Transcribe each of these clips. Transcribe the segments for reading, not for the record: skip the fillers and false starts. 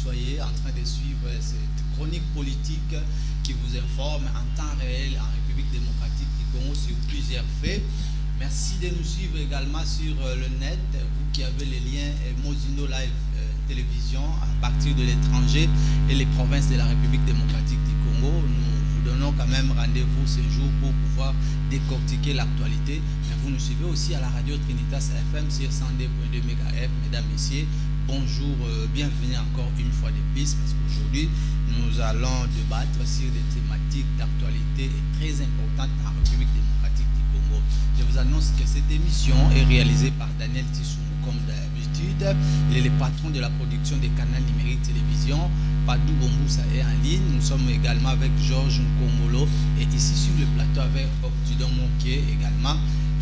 soyez en train de suivre cette chronique politique qui vous informe en temps réel en République démocratique du Congo sur plusieurs faits. Merci de nous suivre également sur le net, vous qui avez les liens Mozino Live Télévision à partir de l'étranger et les provinces de la République démocratique du Congo. Nous vous donnons quand même rendez-vous ce jour pour pouvoir décortiquer l'actualité. Mais vous nous suivez aussi à la radio Trinitas FM sur 102.2 MHz. Mesdames, Messieurs, bonjour, bienvenue encore une fois de plus parce qu'aujourd'hui nous allons débattre sur des thématiques d'actualité très importantes en République démocratique du Congo. Je vous annonce que cette émission est réalisée par Daniel Tissou comme d'habitude. Il est le patron de la production des canaux numériques télévision. Padou Bomboussa est en ligne. Nous sommes également avec Georges Nkomolo et ici sur le plateau avec Octudon Moké également,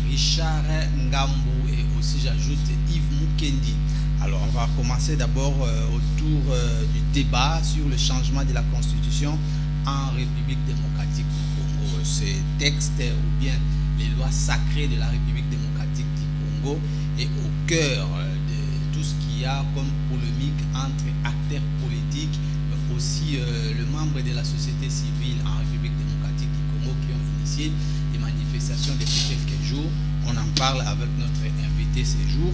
Richard Ngambou et aussi j'ajoute Yves Mukendi. Alors on va commencer d'abord autour du débat sur le changement de la constitution en République démocratique du Congo. Ces textes ou bien les lois sacrées de la République démocratique du Congo est au cœur de tout ce qu'il y a comme polémique entre acteurs politiques mais aussi les membres de la société civile en République démocratique du Congo qui ont initié des manifestations depuis quelques jours. On en parle avec notre invité ce jour.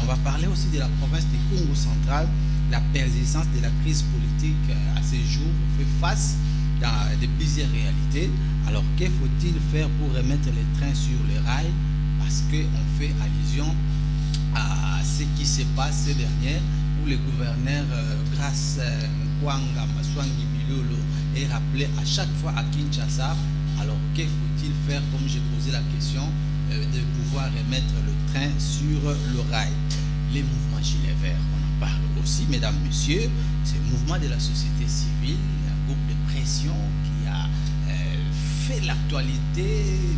On va parler aussi de la province du Congo central. La persistance de la crise politique à ce jour fait face à de plusieurs réalités. Alors, que faut-il faire pour remettre les trains sur le rail? Parce qu'on fait allusion à ce qui se passe ces derniers où le gouverneur Grace Nkwanga Maswangi Bilolo est rappelé à chaque fois à Kinshasa. Alors, que faut-il faire, comme j'ai posé la question, de pouvoir remettre le train sur le rail? Les mouvements gilets verts, on en parle aussi, mesdames, messieurs. C'est le mouvement de la société civile, un groupe de pression qui a fait l'actualité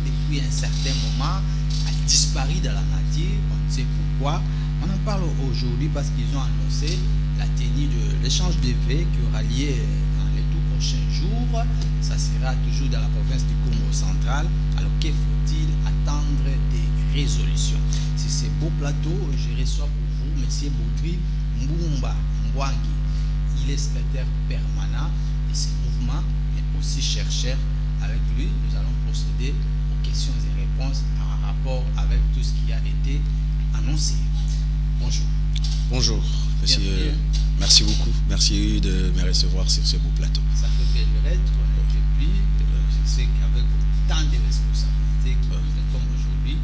depuis un certain moment, a disparu dans la nature, on ne sait pourquoi. On en parle aujourd'hui parce qu'ils ont annoncé la tenue de l'échange de vœux qui aura lieu dans les tout prochains jours. Ça sera toujours dans la province du Congo central. Alors, que faut-il attendre des résolutions? C'est ce beau plateau, je reçois pour vous M. Baudry Mbumba Mbwangi. Il est secrétaire permanent de ce mouvement, mais aussi chercheur. Avec lui, nous allons procéder aux questions et réponses en rapport avec tout ce qui a été annoncé. Bonjour. Bonjour. Merci beaucoup. Merci de me recevoir sur ce beau plateau. Ça fait belle lurette, on était pris. Je sais qu'avec autant de responsabilités qui nous incombent aujourd'hui,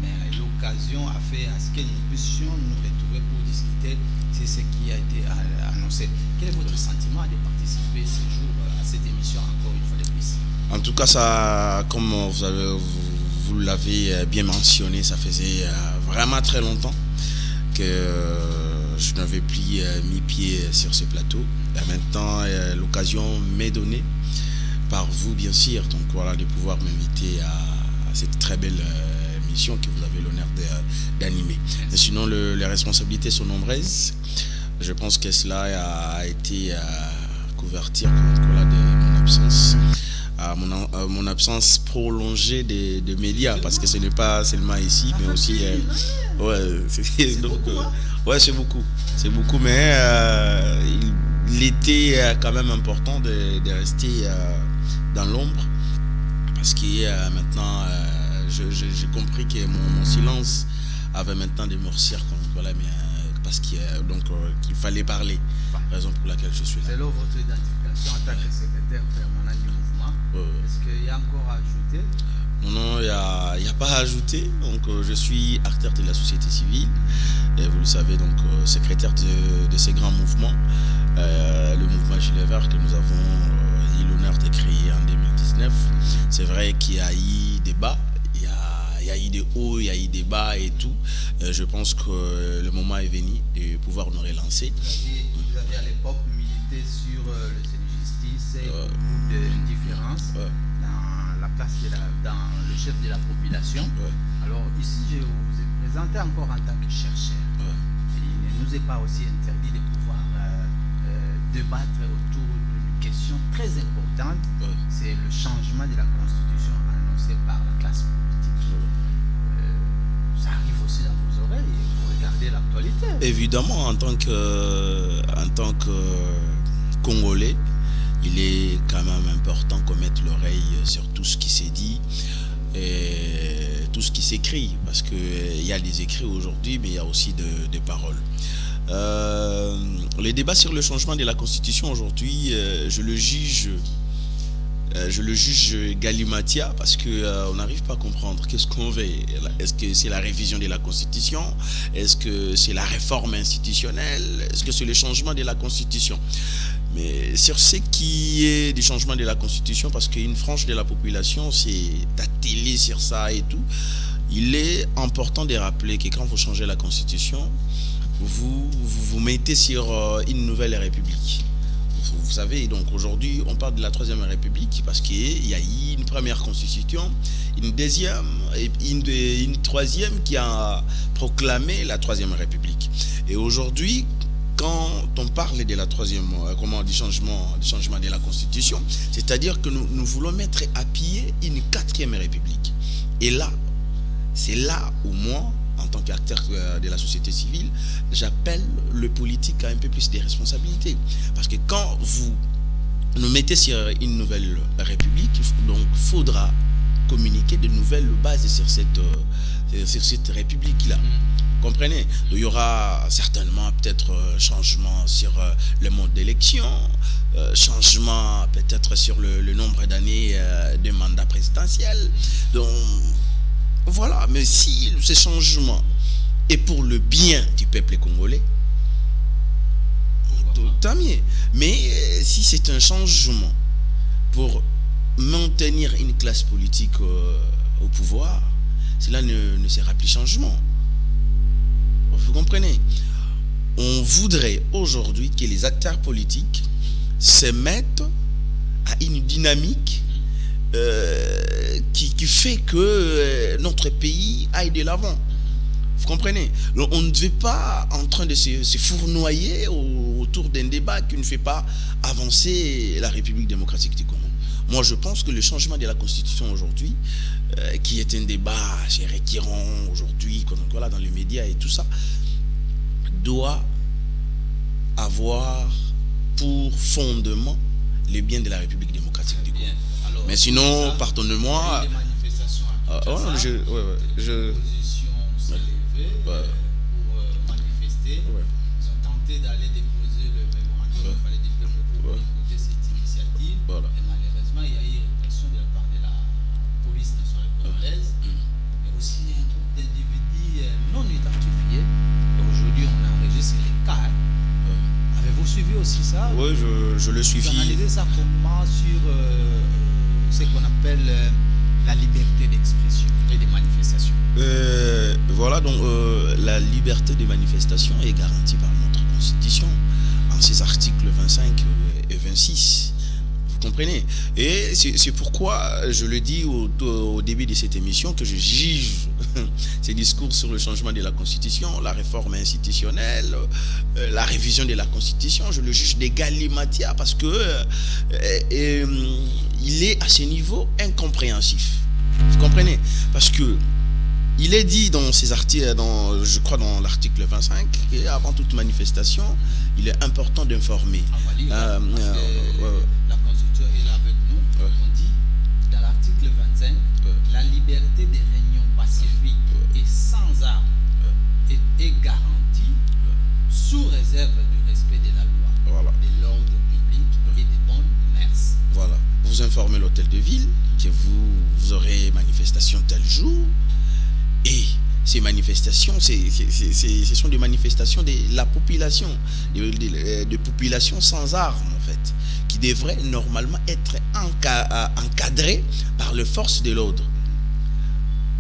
mais l'occasion a fait à ce que nous puissions nous retrouver pour discuter sur ce qui a été annoncé. Quel est votre sentiment de participer ce jour à cette émission encore une fois de plus? En tout cas, ça, comme vous l'avez bien mentionné, ça faisait vraiment très longtemps que je n'avais plus mis pied sur ce plateau. Et maintenant, l'occasion m'est donnée par vous, bien sûr, donc voilà, de pouvoir m'inviter à cette très belle émission que vous avez l'honneur d'animer. Mais sinon, les responsabilités sont nombreuses. Je pense que cela a été couverture voilà, de mon absence. Mon absence prolongée de médias, parce que ce n'est pas seulement ici, mais aussi c'est beaucoup, mais il était quand même important de rester dans l'ombre, parce que maintenant j'ai compris que mon silence avait maintenant des morceaux, voilà, mais parce qu'il fallait parler, raison pour laquelle je suis là. C'est là votre identification en tant que secrétaire permanent du mouvement. Est-ce qu'il y a encore à ajouter? Non, il n'y a pas à ajouter. Donc, je suis acteur de la société civile. Et vous le savez, donc, secrétaire de ces grands mouvements. Le mouvement Gilets Verts que nous avons eu l'honneur de créer en 2019. C'est vrai qu'il y a eu débat. Il y a eu des hauts, il y a eu des bas et tout. Je pense que le moment est venu de pouvoir nous relancer. Vous avez à l'époque milité sur le Justice et beaucoup d'indifférence dans la place dans le chef de la population. Alors ici, je vous ai présenté encore en tant que chercheur. Il ne nous est pas aussi interdit de pouvoir débattre autour d'une question très importante. C'est le changement de la constitution annoncé par la classe politique. ça arrive aussi dans vos oreilles, vous regardez l'actualité. Évidemment, en tant que Congolais, il est quand même important qu'on mette l'oreille sur tout ce qui s'est dit et tout ce qui s'écrit, parce qu'il y a des écrits aujourd'hui, mais il y a aussi des paroles. Les débats sur le changement de la Constitution aujourd'hui, je le juge galimatia, parce que on n'arrive pas à comprendre qu'est-ce qu'on veut. Est-ce que c'est la révision de la Constitution? Est-ce que c'est la réforme institutionnelle? Est-ce que c'est le changement de la Constitution? Mais sur ce qui est du changement de la Constitution, parce qu'une frange de la population s'est attelée sur ça et tout, il est important de rappeler que quand vous changez la Constitution, vous mettez sur une nouvelle république. Vous savez, donc aujourd'hui, on parle de la Troisième République parce qu'il y a eu une première constitution, une deuxième et une troisième qui a proclamé la Troisième République. Et aujourd'hui, quand on parle de la troisième, du changement de la Constitution, c'est-à-dire que nous voulons mettre à pied une quatrième République. Et là, c'est là où moi, en tant qu'acteur de la société civile, j'appelle le politique à un peu plus de responsabilités. Parce que quand vous nous mettez sur une nouvelle république, donc il faudra communiquer de nouvelles bases sur cette république-là. Comprenez? Il y aura certainement peut-être changement sur le mode d'élection, changement peut-être sur le nombre d'années de mandat présidentiel. Donc, voilà, mais si ce changement est pour le bien du peuple congolais, tant mieux. Mais si c'est un changement pour maintenir une classe politique au pouvoir, cela ne sera plus changement. Vous comprenez? On voudrait aujourd'hui que les acteurs politiques se mettent à une dynamique qui fait que notre pays aille de l'avant. Vous comprenez? On ne devait pas en train de se fournoyer autour d'un débat qui ne fait pas avancer la République démocratique du Congo. Moi, je pense que le changement de la Constitution aujourd'hui, qui est un débat récurrent aujourd'hui, voilà, dans les médias et tout ça, doit avoir pour fondement les biens de la République démocratique du Congo. Alors, mais sinon, pardonnez-moi. Des manifestations pour manifester. Ouais. Ils ont tenté d'aller déposer le mémorandum du palais du peuple pour écouter cette initiative. Voilà. Et malheureusement, il y a eu répression de la part de la police nationale congolaise. Et aussi un groupe d'individus non identifiés. Et aujourd'hui, on enregistre les cas. Avez-vous suivi aussi ça? Oui, je le suis. Vous analysez ça comment sur ce qu'on appelle la liberté d'expression et de manifestation? Voilà, donc la liberté de manifestation est garantie par notre Constitution en ses articles 25 et 26. Vous comprenez? Et c'est pourquoi je le dis au début de cette émission que je juge ces discours sur le changement de la Constitution, la réforme institutionnelle, la révision de la Constitution, je le juge des galimatia parce que il est à ce niveau incompréhensif. Vous comprenez? Parce que il est dit dans ces articles, je crois dans l'article 25, qu'avant toute manifestation, il est important d'informer. La Constitution est là avec nous. On dit dans l'article 25, la liberté des réunions pacifiques et sans armes est garantie sous réserve du respect de la loi, de l'ordre public et des bonnes mœurs. Voilà. Vous informez l'hôtel de ville que vous aurez manifestation tel jour. Et ces manifestations, ce sont des manifestations de la population, de populations sans armes en fait, qui devraient normalement être encadrées par les forces de l'ordre.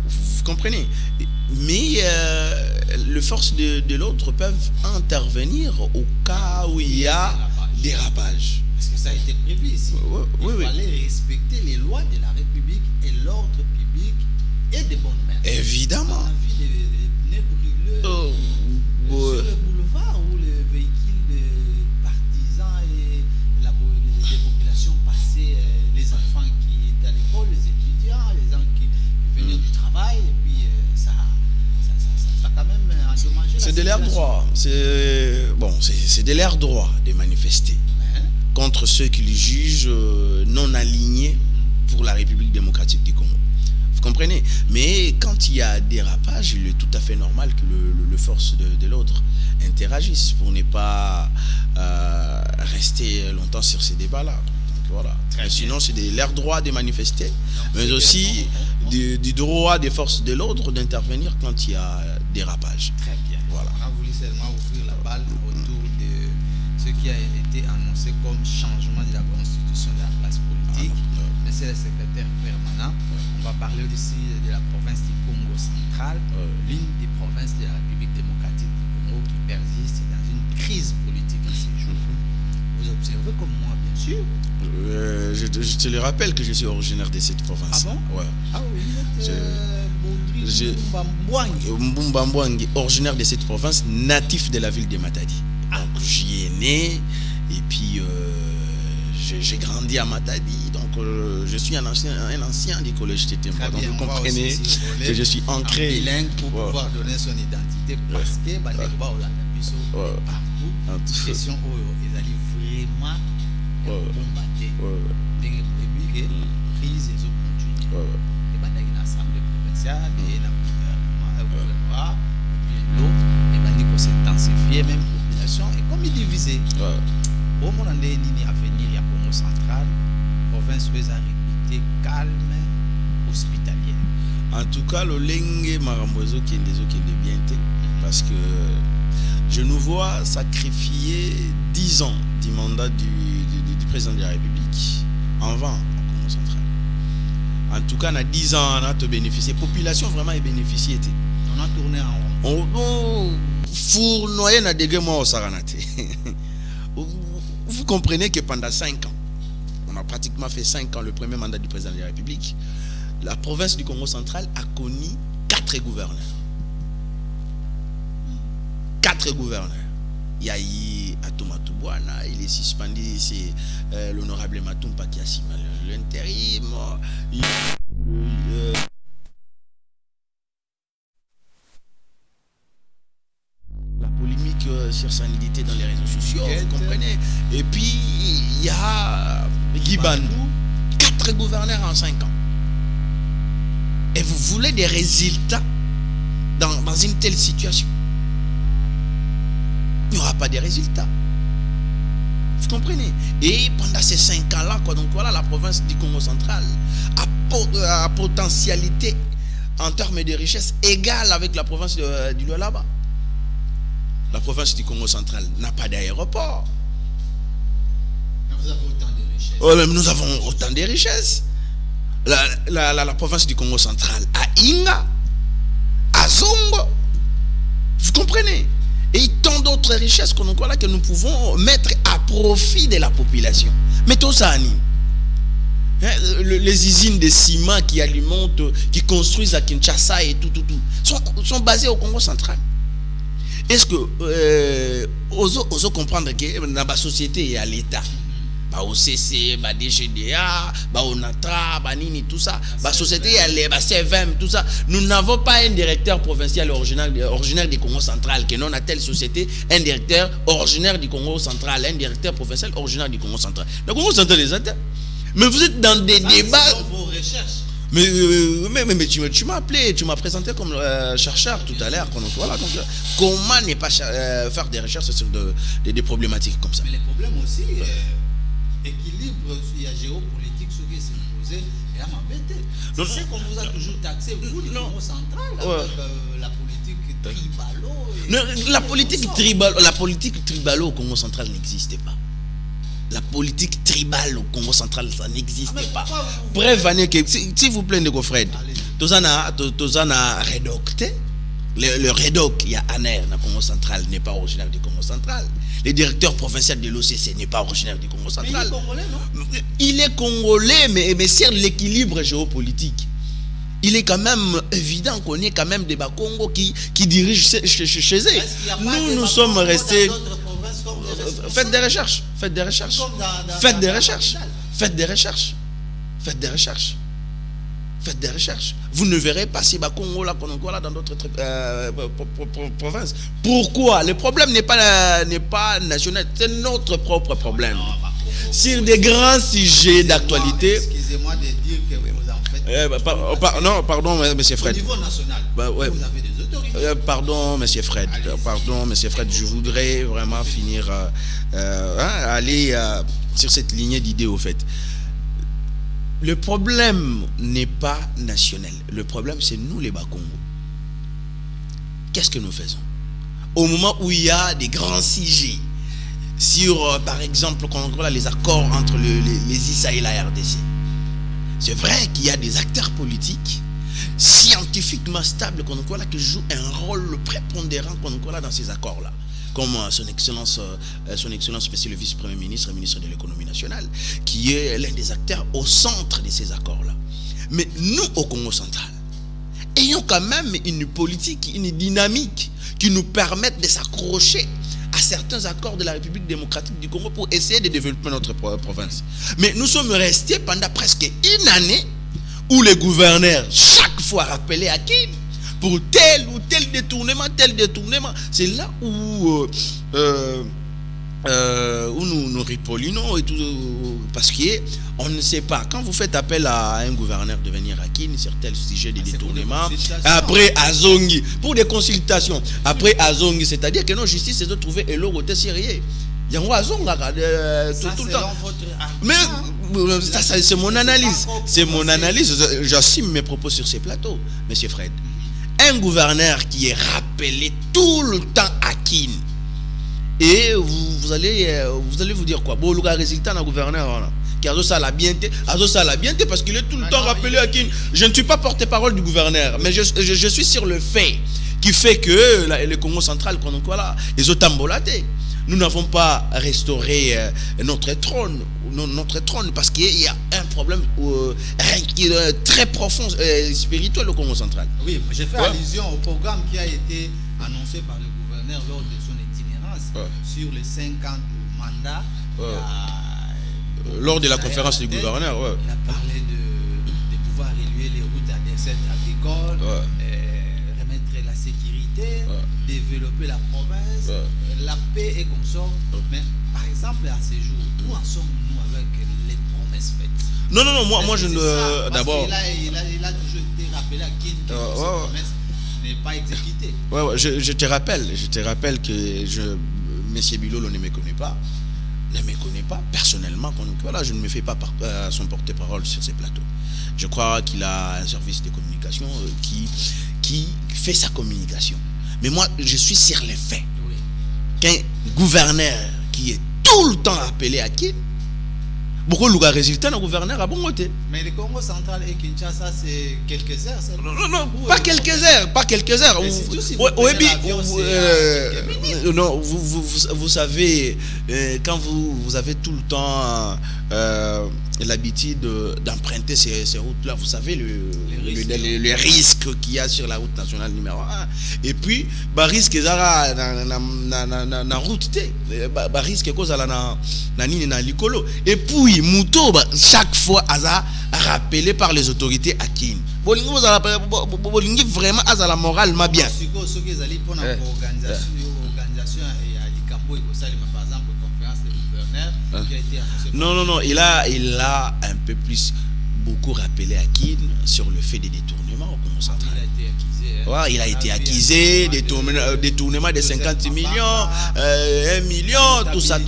Vous comprenez? Mais les forces de l'ordre peuvent intervenir au cas où il y a dérapage. Parce que ça a été prévu ici. Il fallait respecter les lois de la République et l'ordre public et des bonnes mœurs. Évidemment. On a vu des pneus brûlés sur le boulevard où les véhicules de partisans et les populations passaient, les enfants qui étaient à l'école, les étudiants, les gens qui venaient du travail, et puis ça de leur droit. C'est de leur droit de manifester contre ceux qui les jugent non alignés pour la République démocratique du Congo. Vous comprenez? Mais quand il y a dérapage, il est tout à fait normal que le force de l'autre interagisse pour ne pas rester longtemps sur ces débats-là. Donc voilà. Sinon, c'est leur droit de manifester, mais aussi du droit des forces de l'ordre d'intervenir quand il y a dérapage. Très bien. Voilà. On a voulu seulement ouvrir la balle autour de ce qui a été annoncé comme changement de la constitution de la classe politique. Monsieur le secrétaire permanent, on va parler aussi de la province du Congo central, l'une des provinces de la République démocratique du Congo qui persiste dans une crise politique en ces jours. Vous observez comme moi, bien sûr. Je te le rappelle que je suis originaire de cette province. Ah bon? Ouais. Ah oui, vous êtes Mbumba Mbwangi, originaire de cette province, natif de la ville de Matadi. Donc j'y ai né et puis j'ai grandi à Matadi. Donc je suis un ancien du collège Tétémba. Donc vous comprenez que je suis ancré. Bilingue pour pouvoir donner son identité parce que partout. Question ils allaient vraiment combattre. Crise et continuer. Et dans l'Assemblée provinciale et dans le gouvernement, et l'autre, et dans s'intensifier même population et comme il divisé. Au moment où il y a venir, il y a Congo central, province où ils ont réputé calme, hospitalière. En tout cas, le Lengue Marambozo qui est bien été, parce que je nous vois sacrifier 10 ans du mandat du président de la République en vain au Congo central. En tout cas, on a 10 ans, on a bénéficié. La population vraiment est bénéficiée. On a tourné en rond. On fournoyé dans des mois au Saranate. Vous comprenez que pendant 5 ans, on a pratiquement fait 5 ans le premier mandat du président de la République, la province du Congo central a connu 4 gouverneurs. 4 gouverneurs. Il y a eu Atomatubwana, il est suspendu, c'est l'honorable Matumpa qui a signé l'intérim. La polémique sur sa nudité dans les réseaux sociaux, vous comprenez. Et puis, il y a Guy Bandou, 4 gouverneurs en 5 ans. Et vous voulez des résultats dans une telle situation? Il n'y aura pas de résultats. Vous comprenez? Et pendant ces 5 ans-là, donc voilà, la province du Congo central a potentialité en termes de richesse égale avec la province du Lualaba. La province du Congo central n'a pas d'aéroport. Vous avez autant de richesses. Oh, même nous avons autant de richesses. La province du Congo central a Inga, à Zongo. Vous comprenez? Et tant d'autres richesses que nous pouvons mettre à profit de la population. Mettons ça à Nîmes. Les usines de ciment qui alimentent, qui construisent à Kinshasa et tout, sont basées au Congo central. Est-ce que osons comprendre que dans la société il y a l'État, au CC, DGDA, ONATRA, Nini, tout ça, la société il y a les CVM, tout ça. Nous n'avons pas un directeur provincial originaire du Congo central, que non à telle société, un directeur originaire du Congo central, un directeur provincial originaire du Congo central. Le Congo central est atteint. Mais vous êtes dans des débats. Dans vos recherches. Mais tu m'as appelé, tu m'as présenté comme chercheur tout à l'heure. Voilà, donc, comment ne pas faire des recherches sur des problématiques comme ça? Mais les problèmes aussi, équilibre, il y a géopolitique, ce qui s'est posé, et à m'embêter. C'est ce qu'on vous a toujours taxé, vous, du Congo central, avec la politique tribalo. La politique tribalo au Congo central n'existait pas. La politique tribale au Congo central, ça n'existe pas. Bref, s'il vous plaît, Fred, Tozana Redocté, le Redoc, il y a Aner, le Congo central, n'est pas originaire du Congo central. Le directeur provincial de l'OCC n'est pas originaire du Congo central. Mais il est congolais, non? Il est congolais, mais sur l'équilibre géopolitique, il est quand même évident qu'on est quand même des Bakongo qui dirigent chez eux. Nous sommes restés. Faites des recherches. faites des recherches. Vous ne verrez pas si Congo là, dans d'autres provinces. Pourquoi? Le problème n'est pas national, c'est notre propre problème. Sur des grands sujets d'actualité. Excusez-moi de dire que vous en faites. Non, pardon, monsieur Fred. Au niveau national, ouais. vous avez des autorités. Pardon, monsieur Fred. Pardon, monsieur Fred. Je voudrais vraiment finir, aller sur cette lignée d'idées au fait. Le problème n'est pas national. Le problème, c'est nous les Bas-Congo. Qu'est-ce que nous faisons? Au moment où il y a des grands sujets, sur, par exemple, quand on voit les accords entre les ISA et la RDC, c'est vrai qu'il y a des acteurs politiques scientifiquement stables qui jouent un rôle prépondérant dans ces accords-là, comme son excellence monsieur le vice-premier ministre et ministre de l'économie nationale, qui est l'un des acteurs au centre de ces accords-là. Mais nous, au Congo central, ayons quand même une politique, une dynamique qui nous permette de s'accrocher à certains accords de la République démocratique du Congo pour essayer de développer notre province. Mais nous sommes restés pendant presque une année où les gouverneurs, chaque fois rappelaient à qui pour tel ou tel détournement. C'est là où nous ripollinons et tout, parce qu'on ne sait pas. Quand vous faites appel à un gouverneur de venir à Kin sur tel sujet de détournement, après Azongi, pour des consultations, après Azongi, c'est-à-dire que nos justices se trouvent et l'eau était sérieux. Il y a un Azonga tout le temps. Mais ça c'est mon analyse. C'est mon analyse. J'assume mes propos sur ces plateaux, monsieur Fred. Un gouverneur qui est rappelé tout le temps à Kin. Et vous allez vous dire quoi? Bon, le résultat d'un gouverneur, qui a ça la bienté, parce qu'il est tout le temps rappelé à Kin. Je ne suis pas porte-parole du gouverneur, mais je suis sur le fait qui fait que le Congo central, les otambolatés. Nous n'avons pas restauré notre trône parce qu'il y a un problème qui est très profond, spirituel au Congo central. Oui, j'ai fait allusion au programme qui a été annoncé par le gouverneur lors de son itinérance sur les 5 ans de mandat. Lors de la conférence du gouverneur, il a parlé de pouvoir éluer les routes à des centres agricoles, remettre la sécurité, développer la province, la paix et consort. Mais par exemple, à ces jours, où en sommes-nous avec les promesses faites? Non, moi je ne. D'abord. Il a toujours été rappelé à Kin que cette promesse n'est pas exécutée. Je te rappelle que M. Bilolo ne me connaît pas. Personnellement, je ne me fais pas son porte-parole sur ces plateaux. Je crois qu'il a un service de communication qui fait sa communication. Mais moi, je suis sur les faits. Qu'un gouverneur qui est tout le temps appelé à qui? Beaucoup de résultats d'un gouverneur à bon côté. Mais le Congo central et Kinshasa, c'est quelques heures. Non, pas quelques heures. Vous savez, quand vous avez tout le temps l'habitude d'emprunter ces routes-là, vous savez les risques qu'il y a sur la route nationale numéro 1. Et puis, risque na route risque cause na nini na likolo. Et puis Mouto, chaque fois, rappelé par les autorités à Kin. Bolingi vraiment à la morale, ma bien. Non, il a un peu plus beaucoup rappelé à Kin sur le fait des détournements au Congo central. Il a été accusé, détournement de 50 millions, 1 million, tout ça.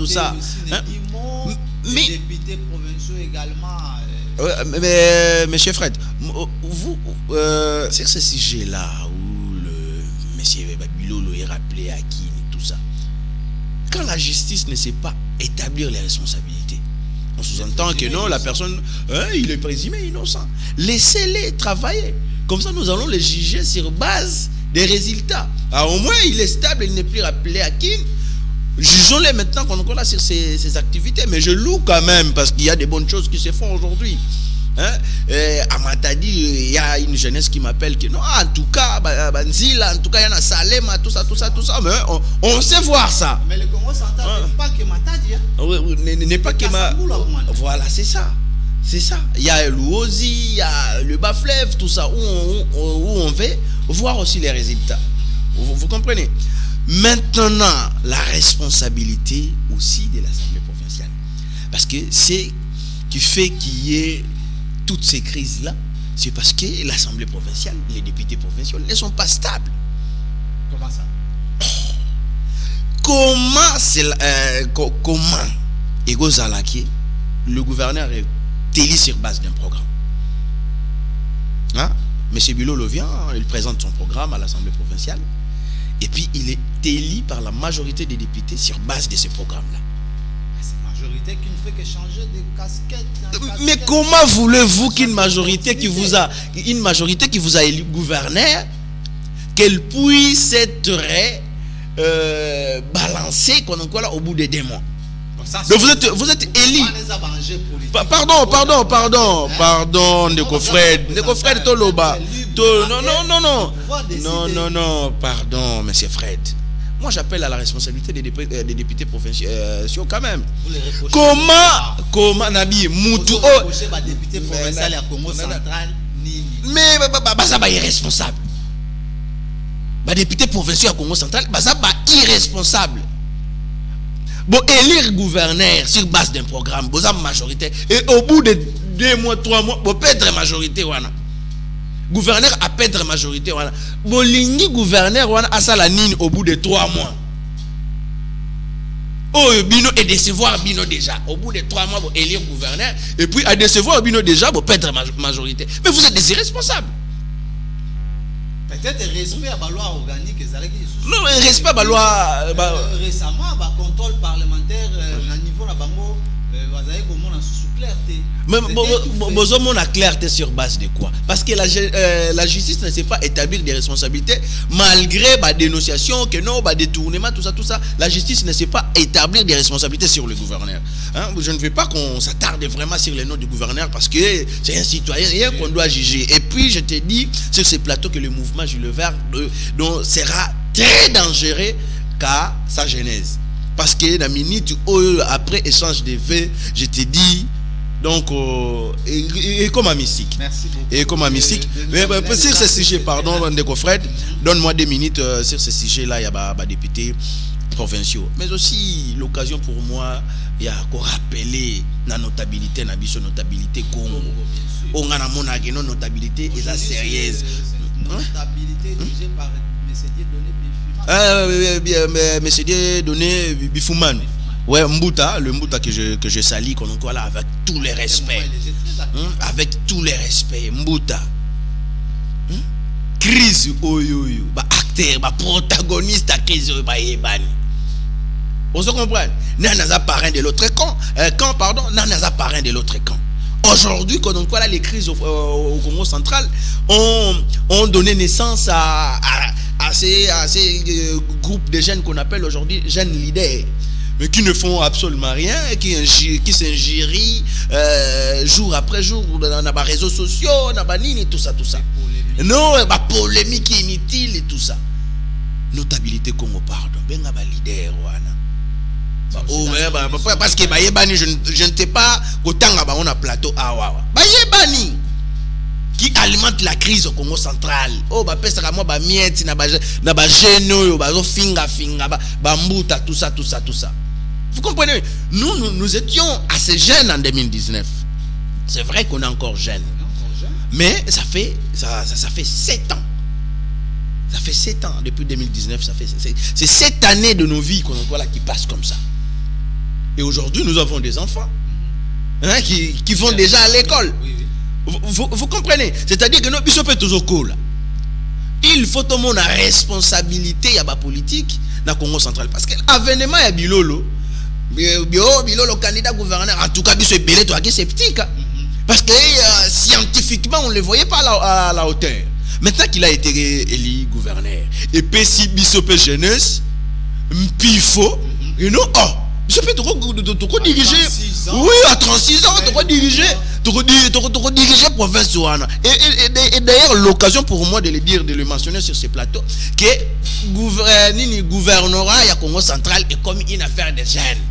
Mais les députés provinciaux également. Mais monsieur Fred, vous, sur ce sujet-là où le monsieur Bilolo est rappelé à qui et tout ça, quand la justice ne sait pas établir les responsabilités, on sous-entend que non, la personne, il est présumé innocent. Laissez-les travailler. Comme ça, nous allons les juger sur base des résultats. Alors, au moins, il est stable, il n'est plus rappelé à qui. Jugeons-les maintenant qu'on est là sur ces activités. Mais je loue quand même parce qu'il y a des bonnes choses qui se font aujourd'hui. À Matadi, il y a une jeunesse qui m'appelle que non, en tout cas, Banzila, en tout cas, il y en a Salema, tout ça. Mais on sait voir ça. Mais le Congo central n'est pas que Matadi. N'est pas que Matadi. Voilà, c'est ça. C'est ça. Il y a l'Ouosi, il y a le Bas-Fleuve, tout ça, où on veut voir aussi les résultats. Vous comprenez? Maintenant, la responsabilité aussi de l'Assemblée provinciale. Parce que c'est qui fait qu'il y ait toutes ces crises-là, c'est parce que l'Assemblée provinciale, les députés provinciaux ne sont pas stables. Comment ça? Comment Ego Zalaki, le gouverneur est élu sur base d'un programme. Hein? Monsieur Bilolo vient, il présente son programme à l'Assemblée provinciale et puis il est élu par la majorité des députés sur base de ce programme-là. C'est une majorité qui ne fait que changer de casquette. Mais comment voulez-vous qu'une majorité qui vous a élu gouverneur, qu'elle puisse être balancée au bout de 2 mois? Donc vous êtes élu. Pardon, Ndeko Fred Toloba. Non, pardon, monsieur Fred. Moi j'appelle à la responsabilité des députés provinciaux quand même. Comment Nabi Moutou député provincial à Congo central mais ça va irresponsable. Député provincial à Congo central, ça va irresponsable. Bon, élire gouverneur sur base d'un programme, vous avez majorité, et au bout de 2 mois, 3 mois, vous perdre majorité. Gouverneur a perdre majorité. Bon, l'ingé gouverneur a ça la nine au bout de 3 mois. Oh, Bino est décevoir Bino déjà. Au bout de 3 mois, vous élire gouverneur, et puis à décevoir Bino déjà, vous perdre majorité. Mais vous êtes des irresponsables. Peut-être respect à la loi organique. Non, respect à la loi. Récemment, le contrôle parlementaire, à niveau de la Bango, comment on a sous clarté. Mais on a clarté sur base de quoi? Parce que la justice ne sait pas établir des responsabilités malgré la dénonciation, que non, détournement, tout ça. La justice ne sait pas établir des responsabilités sur le gouverneur. Hein? Je ne veux pas qu'on s'attarde vraiment sur les noms du gouverneur parce que c'est un citoyen qu'on doit juger. Et puis je te dis sur ces plateaux que le mouvement Jules Vert sera très dangereux qu'à sa genèse. Parce que la minute après échange de faits, je te dis donc et comme un mystique. Merci beaucoup. Et comme un mystique. Mais sur ce sujet, pardon, Ndeko Fred, donne-moi 2 minutes sur ce sujet-là. Il y a des députés provinciaux. Mais aussi l'occasion pour moi, il y a encore rappeler la notabilité, la notabilité Congo. On a une notabilité et ça sérieuse. Notabilité dirigée par Monsieur Dieudonné Bifouman. Ouais, le Mbouta que je salis là avec tous les respects. Avec tous les respects, Mbouta. Crise acteur, protagoniste à crise yebani. On se comprend. Nanaza parrain de l'autre camp, Nanaza parrain de l'autre camp. Aujourd'hui, là, les crises au Congo central ont donné naissance à ces groupes de jeunes qu'on appelle aujourd'hui jeunes leaders, mais qui ne font absolument rien, qui s'injurient jour après jour dans les réseaux sociaux, dans les tout ça. Non, polémique inutile et tout ça. Notabilité Congo, pardon, ben leader parce que je ne sais pas autant on a plateau Yebani qui alimente la crise au Congo central. Pesa moi miette na jeune finga Mbuta tout ça. Vous comprenez? Nous étions assez jeunes en 2019. C'est vrai qu'on est encore jeunes. Mais ça fait 7 ans. Ça fait 7 ans depuis 2019, c'est 7 années de nos vies qui passent comme ça. Et aujourd'hui, nous avons des enfants qui vont déjà à l'école. Vous comprenez? C'est-à-dire que nous sommes toujours cool. Il faut tout le monde a responsabilité à la politique dans le Congo central. Parce que l'avènement est Bilolo, candidat gouverneur, en tout cas, il est sceptique. Parce que scientifiquement, on ne le voyait pas à la hauteur. Maintenant qu'il a été élu gouverneur, et puis si Bissopé jeunesse, Pifo, je peux te diriger. Oui, à 36 ans, te diriger province. Et d'ailleurs, l'occasion pour moi de le mentionner sur ce plateau, que gouvernorat à Congo central est comme une affaire de jeunes.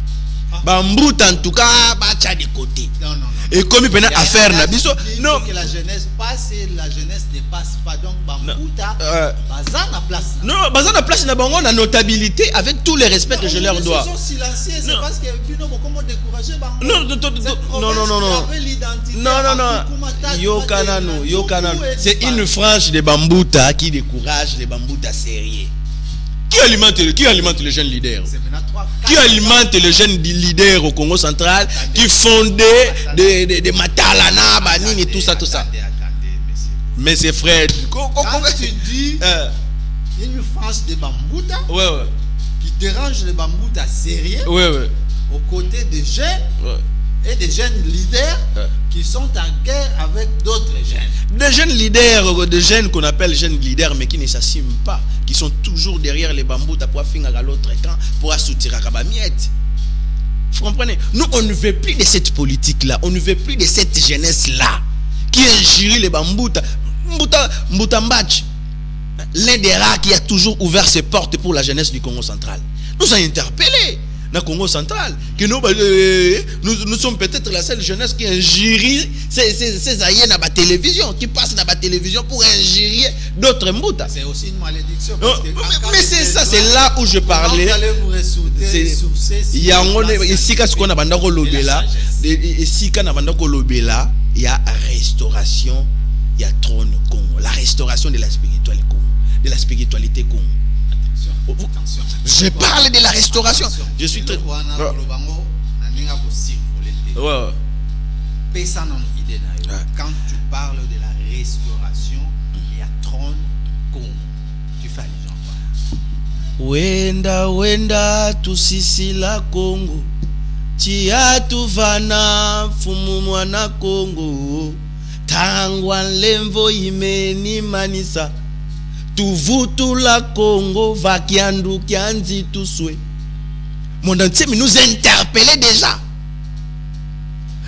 Bambuta en tout cas, bacha de côté. Non. Et comme il peut affaire na biso, non. Que la jeunesse passe et la jeunesse ne passe pas. Donc Bambuta, bazan na place. Non, bazan na place na bango na notabilité avec tous les respects que je leur dois. Ils sont silencieux, c'est parce que Pino comment décourager Bango. Non. Yo kanano. C'est une frange de Bambuta qui décourage les Bambuta sérieux. Qui alimente les jeunes leaders? Qui alimente les jeunes leaders au Congo central? Qui fondait des Matalana, Banini, tout ça. Mais c'est frère. Quand tu dis une frange de Bambuta qui dérange les Bambuta sérieux aux côtés des jeunes et des jeunes leaders qui sont en guerre avec d'autres jeunes. Des jeunes leaders, des jeunes qu'on appelle jeunes leaders mais qui ne s'assument pas, qui sont toujours derrière les Bambuta pour finir à l'autre camp, pour soutenir Kabamiette. Vous comprenez? Nous, on ne veut plus de cette politique-là, on ne veut plus de cette jeunesse-là qui injure les Bambuta. Mbuta Mbach, l'un des rares qui a toujours ouvert ses portes pour la jeunesse du Congo central, nous a interpellés. Dans le Congo central, que nous sommes peut-être la seule jeunesse qui injure ces aïeux dans la télévision, qui passe dans la télévision pour injurier d'autres Mbuta. C'est aussi une malédiction. Mais c'est ça, c'est là où je parlais. Vous allez vous ressourcer sur il y a ici quand il y a restauration, il y a trône Congo, la restauration de la spiritualité Congo. Attention. Je parle de la restauration. Je suis très. Quand tu parles de la restauration, il y a trône Congo. Tu fais allusion quoi? Wenda tusisi la Congo. Tia tuvana fumu mwana Congo. Tangwa lemvo imeni manisa. Tuvutu la Congo va kiandu kianzi tuswe. Mon entier nous interpellait déjà.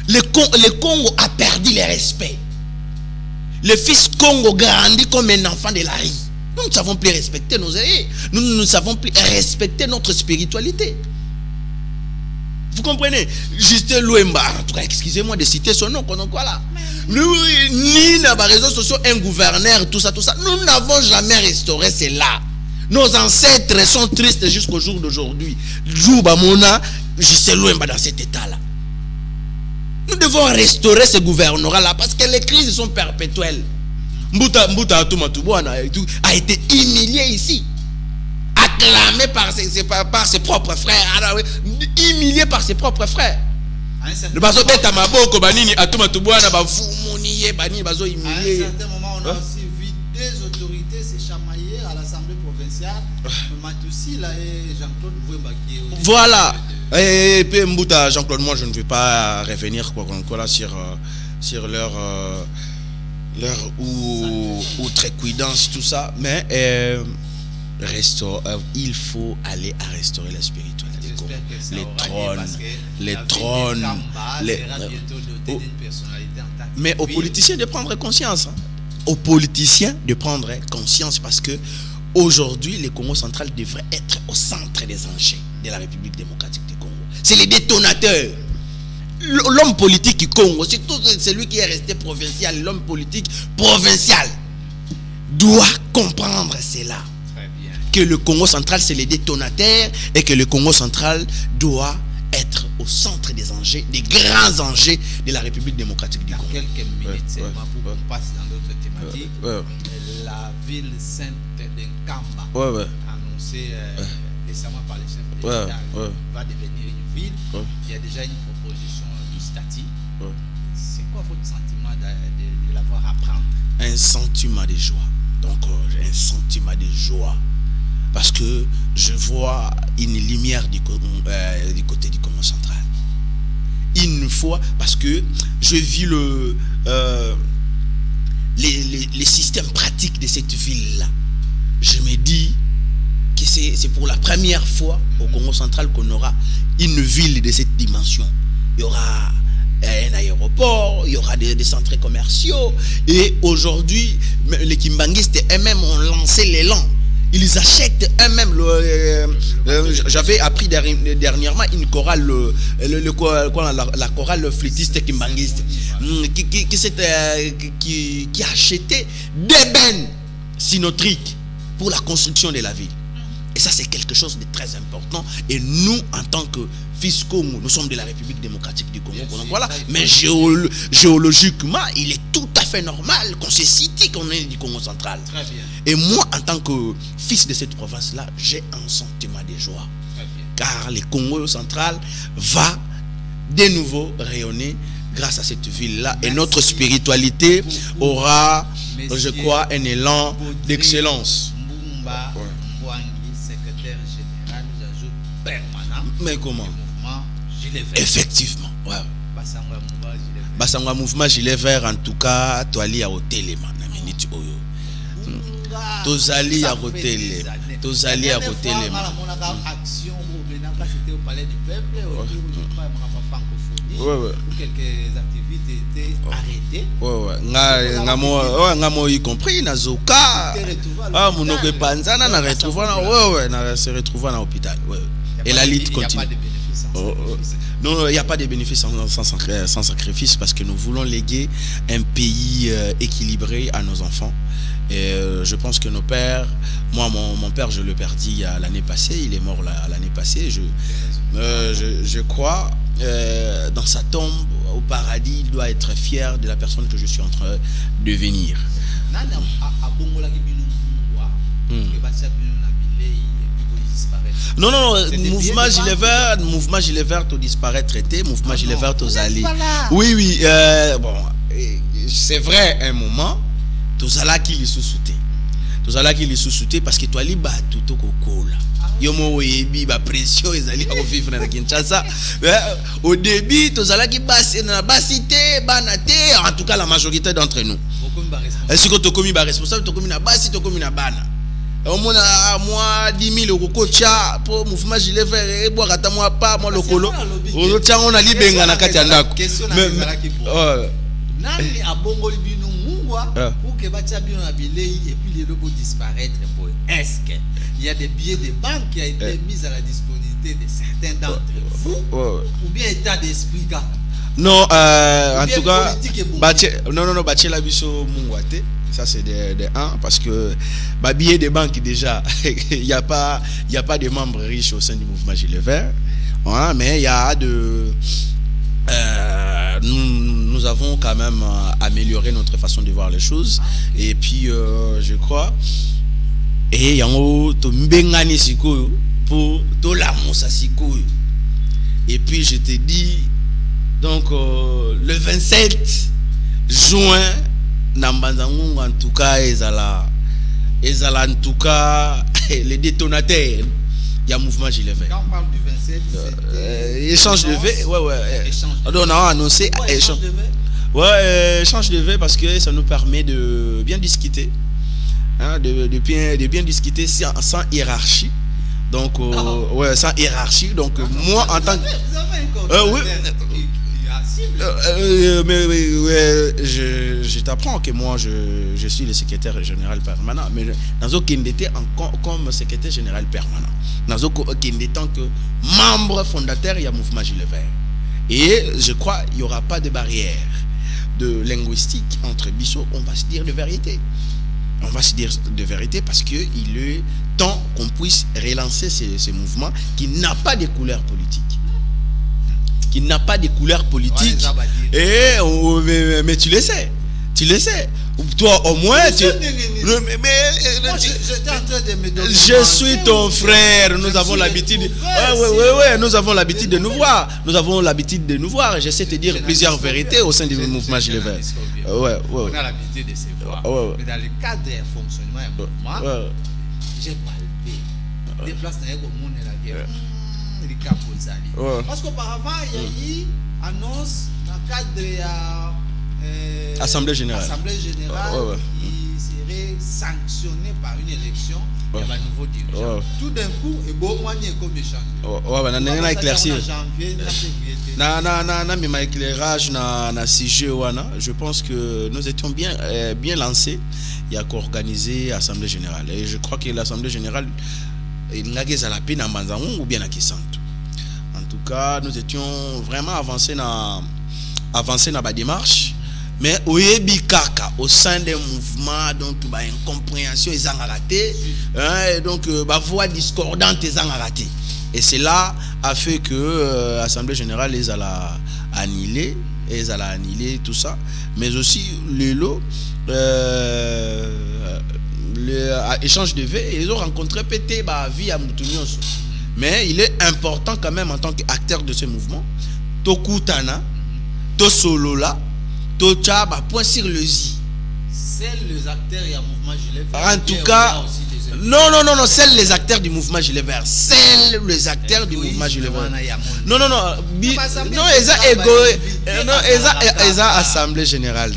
Le Congo a perdu le respect. Le fils Congo grandit comme un enfant de la rue. Nous ne savons plus respecter nos aînés. Nous ne savons plus respecter notre spiritualité. Vous comprenez? Justin Louemba, en tout cas, excusez-moi de citer son nom, voilà. Nous, ni dans les réseaux sociaux, un gouverneur, tout ça. Nous n'avons jamais restauré cela. Nos ancêtres sont tristes jusqu'au jour d'aujourd'hui. Joubamona, Justin Louemba dans cet état-là. Nous devons restaurer ce gouvernorat-là parce que les crises sont perpétuelles. Mbuta Atumatubouana a été humilié ici. Acclamé par ses propres frères, humilié par ses propres frères. À un certain moment, on a aussi vu des autorités se chamailler à l'Assemblée provinciale. Matoussi et Jean-Claude Mouemba. Voilà. Et puis Mbouta, Jean-Claude, moi je ne vais pas revenir sur leur outrecuidance, tout ça, mais il faut aller à restaurer la spiritualité. Les trônes, mais aux politiciens de prendre conscience. Aux politiciens de prendre conscience parce que aujourd'hui, le Congo central devrait être au centre des enjeux de la République démocratique du Congo. C'est les détonateurs. L'homme politique du Congo, surtout celui qui est resté provincial, l'homme politique provincial doit comprendre cela. Que le Congo central, c'est les détonateurs et que le Congo central doit être au centre des enjeux, des grands enjeux de la République démocratique du Congo. Quelques minutes seulement pour qu'on passe dans d'autres thématiques. La ville sainte d'Nkamba, annoncée récemment par le chef de l'État, va devenir une ville. Il y a déjà une proposition du statut. C'est quoi votre sentiment de l'avoir à prendre? Un sentiment de joie. Donc, un sentiment de joie. Parce que je vois une lumière du côté du Congo central. Une fois, parce que je vis les systèmes pratiques de cette ville-là. Je me dis que c'est pour la première fois au Congo central qu'on aura une ville de cette dimension. Il y aura un aéroport, il y aura des centres commerciaux. Et aujourd'hui, les Kimbanguistes eux-mêmes ont lancé l'élan. Ils achètent eux-mêmes. J'avais appris dernièrement une chorale, la chorale flûtiste kimbangiste, qui achetait des bennes synotriques pour la construction de la ville. Et ça, c'est quelque chose de très important. Et nous, en tant que fils Congo, nous sommes de la République démocratique du Congo. Voilà. Mais géologiquement, il est tout à fait normal qu'on se situe qu'on est du Congo central. Très bien. Et moi, en tant que fils de cette province-là, j'ai un sentiment de joie. Car le Congo central va de nouveau rayonner grâce à cette ville-là. Et notre spiritualité aura, je crois, un élan d'excellence. Secrétaire général, nous ajoute permanent. Mais comment? Mouvement Gilet Vert. Effectivement. Ouais. Basangwa mouvement Gilet Vert, en tout cas, toali à hôtel, na minute oyo. Tozali à hôtel. Tozali à hôtel. Action, c'était au palais du peuple, autour du francophonie, où quelques activités étaient arrêtées. Ngamo y compris, Nazoka. Ah, mon oncle Panzana, na se retrouve à l'hôpital. Et la lutte continue. Non, il n'y a pas de bénéfices sans sacrifice, parce que nous voulons léguer un pays équilibré à nos enfants. Et je pense que nos pères, moi mon père, je le perdis l'année passée, il est mort l'année passée. Je crois, dans sa tombe au paradis, il doit être fier de la personne que je suis en train de devenir. Non, mouvement Gilet Vert au disparaître traité, mouvement Gilet Vert aux alliés. Oui, bon, c'est vrai, un moment, tozala qui les sous-souté parce que toi, li batu to kokola. Yomo webi ba pression ezali ko vivre na Kinshasa. Au début, tozala qui basse na basité, banate, en tout cas la majorité d'entre nous. Est-ce que tu commis ba responsable, tu commis na basi, tu commis na bana. Au moins moi 10 000 kokocha pour mouvement Gilet Vert et boire ata moi pas moi lokolo. O tia on a libenga na kati ya ndako. Nani abongoli bino mungwa pour que batia bino na bilei et puis les robots disparaître. Est-ce qu'il y a des billets de banque qui a été mis à la disponibilité de certains d'entre vous ou bien état d'esprit? Non, en tout cas, non, Bachela Bisso Mungwate, ça c'est des 1 parce que billet de banque déjà, il n'y a pas de membres riches au sein du mouvement Gilet Vert, mais il y a nous avons quand même amélioré notre façon de voir les choses. Et puis je crois et yango to mbengani sikoyo pour to la mosa sikoyo. Et puis je te dis donc le 27 juin Nambanzangung en tout cas ezala en tout cas les détonateurs. Il y a un mouvement Gilet Vert. Quand on parle du 27, échange de V, on a annoncé échange de V. Échange de V parce que ça nous permet de bien discuter, de bien discuter sans hiérarchie. Donc, sans hiérarchie. Donc, moi en tant que je t'apprends que moi je suis le secrétaire général permanent, mais dans aucun était comme secrétaire général permanent, dans aucun tant que membre fondateur il y a mouvement Gilet Vert. Et je crois il n'y aura pas de barrière de linguistique entre Bissot. On va se dire de vérité. On va se dire de vérité parce que il est temps qu'on puisse relancer ces mouvements qui n'a pas de couleur politique. Qui n'a pas de couleur politique. Mais tu le sais. Toi au moins je suis ton frère. Nous avons l'habitude. Nous avons l'habitude de nous voir. J'essaie de te dire plusieurs vérités au sein du mouvement Gilet Vert. On a l'habitude de se voir. Mais dans le cadre du fonctionnement du mouvement, j'ai palpé des places dans le monde et la guerre. Parce qu'auparavant, il y a eu annonce dans le cadre de Assemblée générale qui serait sanctionnée par une élection de nouveau dirigeant. Tout d'un coup, et bon, moi, il y a comme échange. Je pense que nous étions bien lancés il y a qu'organiser l'Assemblée générale. Et je crois que l'Assemblée générale, il n'y a que la peine en Banzangou ou bien à Kisantu. En tout cas, nous étions vraiment avancés dans la démarche. Mais au Kaka, au sein des mouvements, donc incompréhension, ils ont raté. Donc, voix discordante, ils ont raté. Et cela a fait que l'Assemblée générale les a annihilé, tout ça. Mais aussi l'échange de V, ils ont rencontré PT via Moutounios. Mais il est important quand même en tant qu'acteur de ce mouvement, Tokutana, Tosolola, Tocha, point sur le Z. Seuls les acteurs et un mouvement gilet vert. En tout cas, non, seuls les acteurs du mouvement gilet vert. Seuls les acteurs du mouvement gilet vert. Non, Assemblée générale.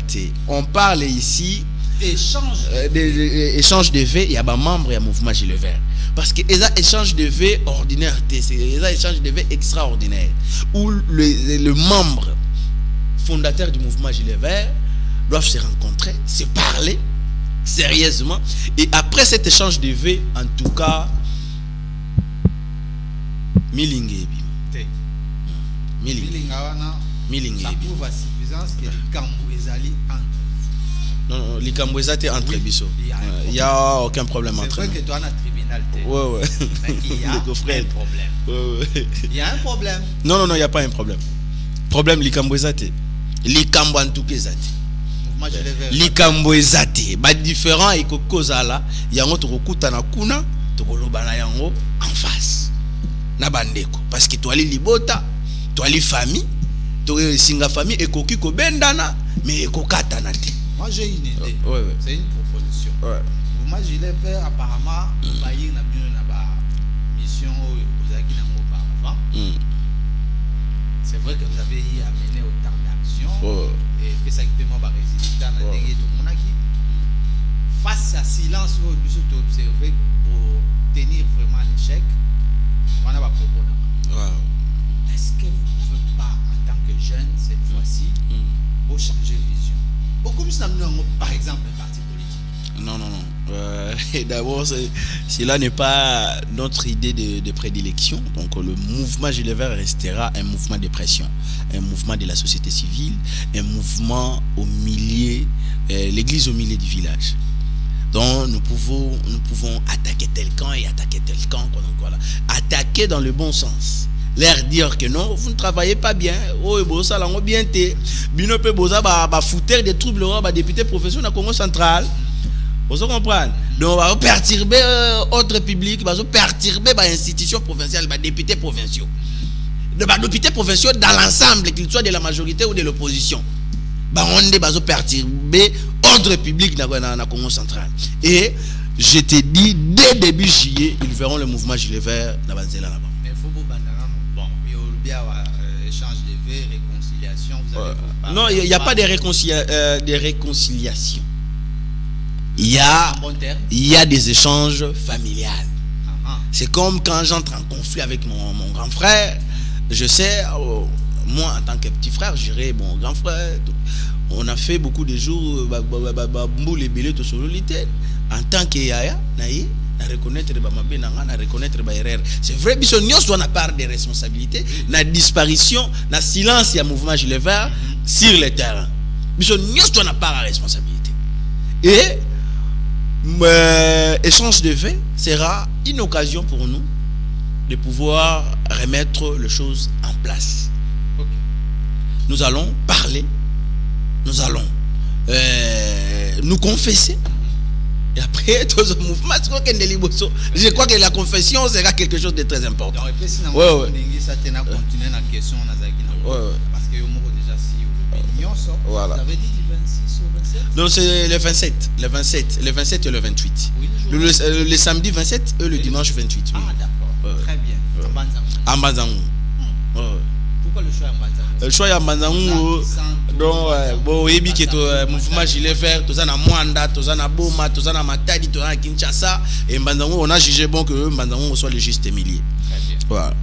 On parle ici échange de V, il y a des membres et un mouvement gilet vert. Parce que les échanges de V ordinaire, les échanges de V extraordinaires, où le membre fondateur du mouvement gilet vert doivent se rencontrer, se parler sérieusement, et après cet échange de V, en tout cas, Milingue ça prouve à suffisance que les Cambou ezali entre non, les Cambou ezali entre biso. Il n'y a aucun problème entre nous. C'est vrai que toi, on a tribunal. Ouais. Mais il y a un problème. Ouais. Il y a un problème. Non, il n'y a pas un problème. Problème, les Cambou ezali. Les Cambou en tout cas ezali. Likambo ezate ba différent et ko kozala yango to kokuta na kuna to kolobana yango en face na bandeko parce que toi libota toi les famille to singa famille et koki ko bendana mais ko katana te. Moi j'ai une idée. Ouais. C'est une proposition. Ouais. Moi je l'ai fait apparemment bailler na bien na ba mission ozaki nango auparavant. C'est vrai que vous avez amené autant d'actions. Et ça qui peut m'avoir résultat dans les face à silence où nous sommes observés pour tenir vraiment l'échec, on a pas propos. Est-ce que vous ne pouvez pas, en tant que jeune, cette fois-ci, pour changer de vision? Beaucoup plus par exemple un parti politique. Non. D'abord, cela n'est pas notre idée de prédilection. Donc, le mouvement Gilet Vert restera un mouvement de pression, un mouvement de la société civile, un mouvement au milieu, l'église au milieu du village. Donc, nous pouvons attaquer tel camp et attaquer tel camp. Voilà. Attaquer dans le bon sens. Leur dire que non, vous ne travaillez pas bien. Oh, ça l'a bien été. Binope boza ba foutre des troubles ba député professionnel au Congo central. Vous comprenez? Donc, on va perturber autre public, on va perturber les institutions provinciales, les députés provinciaux. Les députés provinciaux dans l'ensemble, qu'ils soient de la majorité ou de l'opposition. On va perturber autre public dans le Congo central. Et je te dis, dès début juillet, ils verront le mouvement Gilet Vert dans Banzela là-bas. Mais il faut il y a bien échange de vues, réconciliation. Non, il n'y a pas de réconciliation. Il y a des échanges familiales. C'est comme quand j'entre en conflit avec mon grand frère. Je sais, moi en tant que petit frère, j'irai mon grand frère. On a fait beaucoup de jours en tant que yaya, na reconnaître erreur. C'est vrai, nous doit part des responsabilités, la disparition, la silence et le mouvement Gilet Vert sur le terrain. Nous doit part la responsabilité. Et échange de faits sera une occasion pour nous de pouvoir remettre les choses en place. Okay. Nous allons parler, nous allons nous confesser. Et après, tout ce mouvement, je crois que la confession sera quelque chose de très important. Ouais. Parce que déjà si voilà. Vous avez dit du 26 au 27? Non, c'est le 27. Le 27 et le 28. Oui, le samedi 27 et le dimanche 28. Oui. Ah, d'accord. Très bien. En Banzangou. Pourquoi le choix en Banzangou? Le choix en Banzangou. Donc, bon, il y a mouvement Gilet Vert, tout ça na Mwanda, tout ça na Boma, tout ça na Matadi, tout ça na Kinshasa. Et Banzangou, on a jugé bon que Banzangou soit le juste milieu. Très bien. Voilà.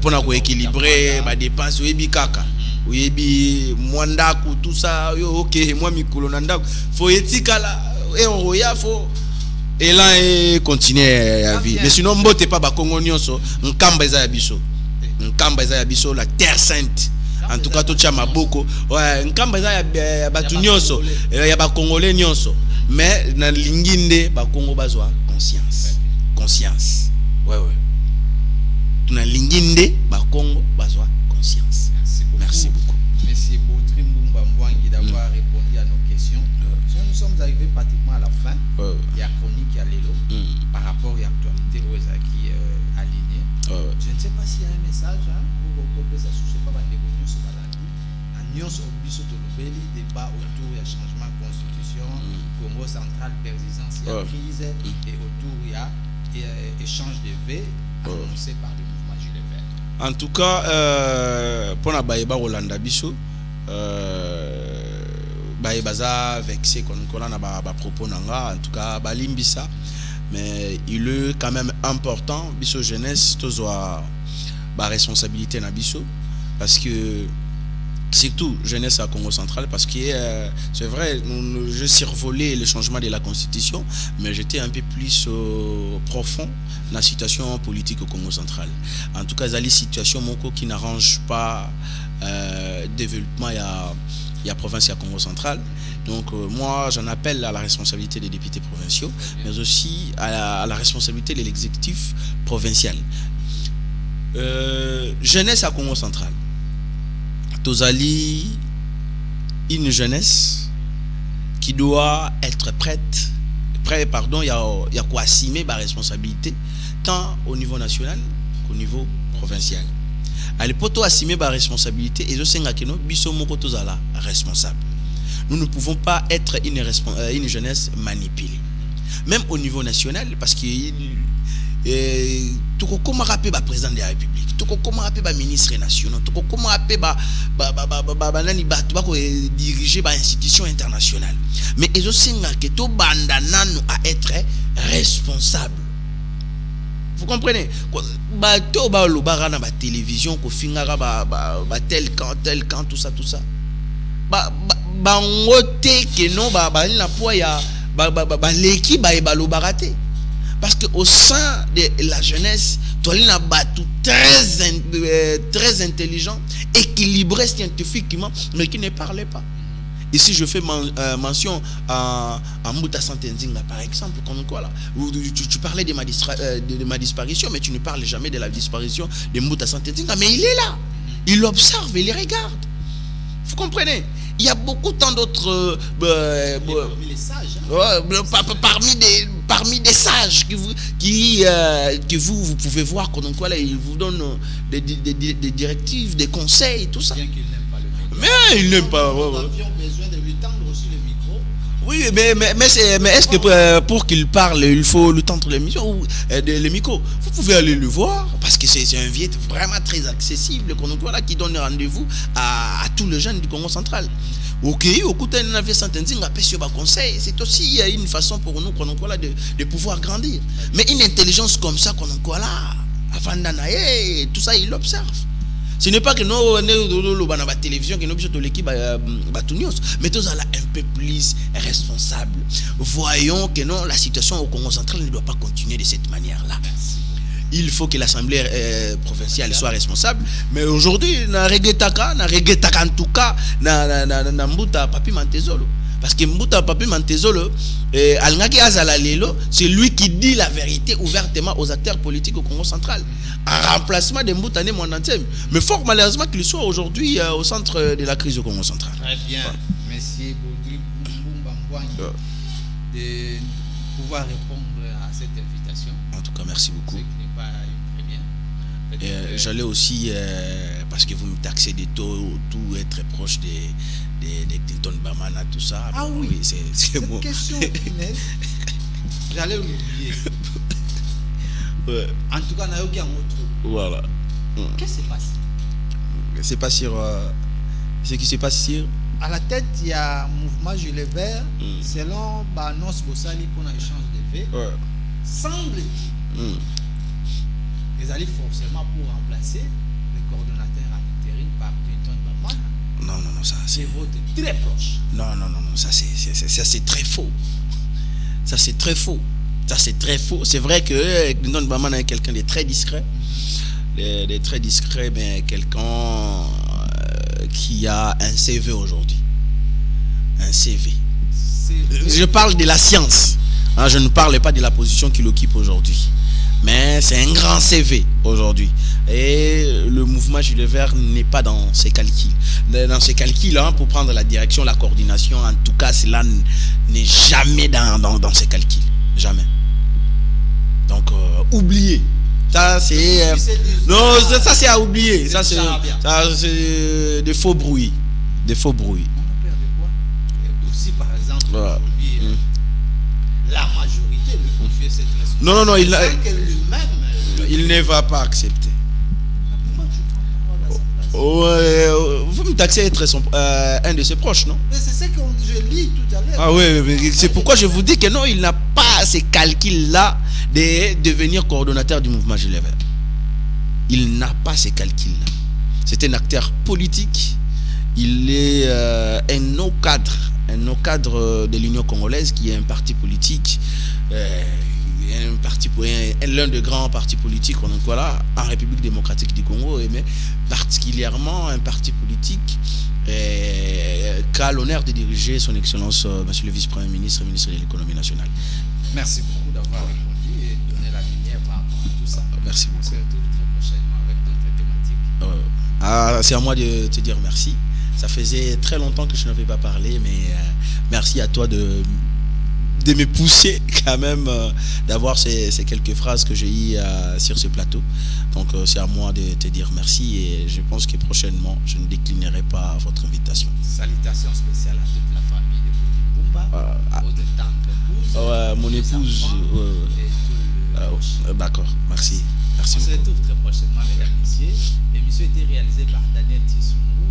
Pour nous équilibrer, ma dépense, oui, kaka. Oui, Mwanda, tout ça, ok, moi, Mikolo Nanda, faut éthique là. roya faut et là et continuer à vivre. Mais sinon mbote pas ba Congo nyonso, nkamba eza ya biso. Nkamba eza ya biso la terre sainte. En tout cas to tcha maboko. Ouais, nkamba eza ya batu nyonso, ya ba congolais nyonso. Mais na linginde ba Congo bazwa conscience. Conscience. Ouais. Tuna linginde ba Congo bazwa conscience. Merci beaucoup. Monsieur Baudry Mbumba Mbwangi d'avoir répondu à nos questions. Nous sommes arrivés pratiquement à la fin. Il y a chronique, il y a l'élo par rapport à l'actualité où ils qui aligné. Je ne sais pas s'il y a un message pour que ça ne soit pas des réunions sur la Union sur le débat autour du changement de constitution, Congo central, persistance, il y a crise et autour il y a échange de V annoncé par le mouvement Gilet Vert. En tout cas, pour la Baïba Rolanda Bisso, Baïbaza vexé qu'on a ba propos nanga, en tout cas Balimbisa, mais il est quand même important Bisso jeunesse tozoa ba responsabilité na Bisso parce que surtout jeunesse à Congo central parce que c'est vrai je survolais le changement de la constitution mais j'étais un peu plus profond dans la situation politique au Congo central. En tout cas, il y a des situations qui n'arrangent pas le développement il y a province, il y a Congo central. Donc moi, j'en appelle à la responsabilité des députés provinciaux, mais aussi à la responsabilité de l'exécutif provincial. Jeunesse à Congo central. Tozali, une jeunesse qui doit être prêt, il y a quoi assumer ma responsabilité tant au niveau national qu'au niveau provincial. À l'époque, assumer ma responsabilité et je sais que nous sommes responsables. Nous ne pouvons pas être une jeunesse manipulée. Même au niveau national, parce que tout comment rappeler le président de la République, tout comment rappeler le ministre national, tout comment rappeler diriger les institutions internationales. Mais ils ont que tout bandana nous à être responsable. Vous comprenez? Tout la télévision, tel camp, tout ça. Parce qu'au sein de la jeunesse, tu as très intelligent, équilibré scientifiquement, mais qui ne parlait pas. Ici, je fais mention à Mouta Santenzinga, par exemple, où tu parlais de ma disparition, mais tu ne parles jamais de la disparition de Mouta Santenzinga. Mais il est là, il observe, il les regarde. Vous comprenez? Il y a beaucoup tant d'autres parmi les sages, parmi des sages que vous pouvez voir ils vous donnent des directives, des conseils, tout ça. Bien qu'il n'aime pas le média. Mais il n'aime pas. Nous avions besoin de lui tendre aussi le micro. Oui, mais est-ce que pour qu'il parle, il faut lui tendre le micro? Vous pouvez aller le voir parce que c'est un vieux vraiment très accessible qui donne rendez-vous à tous les jeunes du Congo central. Ok, au côté de la vie conseil, c'est aussi une façon pour nous de pouvoir grandir. Mais une intelligence comme ça, avant d'anayer, tout ça, il observe. Ce n'est pas que nous sommes dans la télévision, que nous sommes dans l'équipe, mais nous sommes un peu plus responsables. Voyons que non, la situation au Congo central ne doit pas continuer de cette manière-là. Il faut que l'Assemblée provinciale soit responsable. Mais aujourd'hui, na regretaka en tout cas, na Mbuta Papi Mantezolo. Parce que Mbuta Papi Mantezolo, c'est lui qui dit la vérité ouvertement aux acteurs politiques au Congo central. En remplacement de Mbuta Mondantem. Mais fort malheureusement qu'il soit aujourd'hui au centre de la crise au Congo central. Très bien. Monsieur Baudry Mbumba Mbwangi de pouvoir répondre à cette invitation. En tout cas, merci beaucoup. Une première. J'allais aussi, parce que vous me taxez de tout être proche des Clinton Bamana, tout ça. Ah oui, c'est bon. Cette question, j'allais l'oublier. Ouais. En tout cas, on a aucun autre. Voilà. Qu'est-ce qui s'est passé? C'est pas sûr. Ce qui se passe sur. À la tête, il y a un mouvement Gilet Vert. Selon l'annonce Bossali pour un échange de V, semble-t-il. Ils allaient forcément pour remplacer le coordonnateur en intérim par Clinton Bamana. Non, ça c'est vote très proche. Non, ça c'est très faux. Ça, c'est très faux. Ça, c'est très faux. C'est vrai que Clinton Baman est quelqu'un de très discret. De très discret, mais quelqu'un qui a un CV aujourd'hui. Un CV. Je parle de la science. Hein, je ne parle pas de la position qu'il occupe aujourd'hui. Mais c'est un grand CV aujourd'hui. Et le mouvement Gilet Vert n'est pas dans ses calculs. Dans ses calculs, hein, pour prendre la direction, la coordination, en tout cas, cela n'est jamais dans ses calculs. Jamais. Donc, oubliez. Ça, c'est... non, ça, c'est à oublier. Ça, c'est des faux bruits. Des faux bruits. On a peur de quoi? Aussi, par exemple, aujourd'hui, la majorité lui confie cette responsabilité. Non, il ne va pas accepter. Vous me taxez être un de ses proches, non? Mais c'est ce que je lis tout à l'heure. Ah oui, c'est pourquoi je vous dis que non, il n'a pas ces calculs-là de devenir coordonnateur du mouvement Gilet Vert. Il n'a pas ces calculs-là. C'est un acteur politique. Il est un haut cadre de l'Union congolaise, qui est un parti politique, l'un des grands partis politiques en République démocratique du Congo, mais particulièrement un parti politique qui a l'honneur de diriger son Excellence Monsieur le Vice-Premier ministre, ministre de l'Économie nationale. Merci beaucoup d'avoir répondu et donné la lumière par rapport à tout ça. Merci beaucoup. On se retrouve très prochainement avec d'autres thématiques. C'est à moi de te dire merci. Ça faisait très longtemps que je n'avais pas parlé, mais merci à toi de me pousser quand même, d'avoir ces quelques phrases que j'ai eues sur ce plateau. Donc c'est à moi de te dire merci, et je pense que prochainement je ne déclinerai pas votre invitation. Salutations spéciales à toute la famille de Boudimboumba, votre tante épouse, mon épouse. D'accord, merci. Merci. On se retrouve très prochainement, mesdames et messieurs. L'émission a été réalisée par Daniel Tissoumou.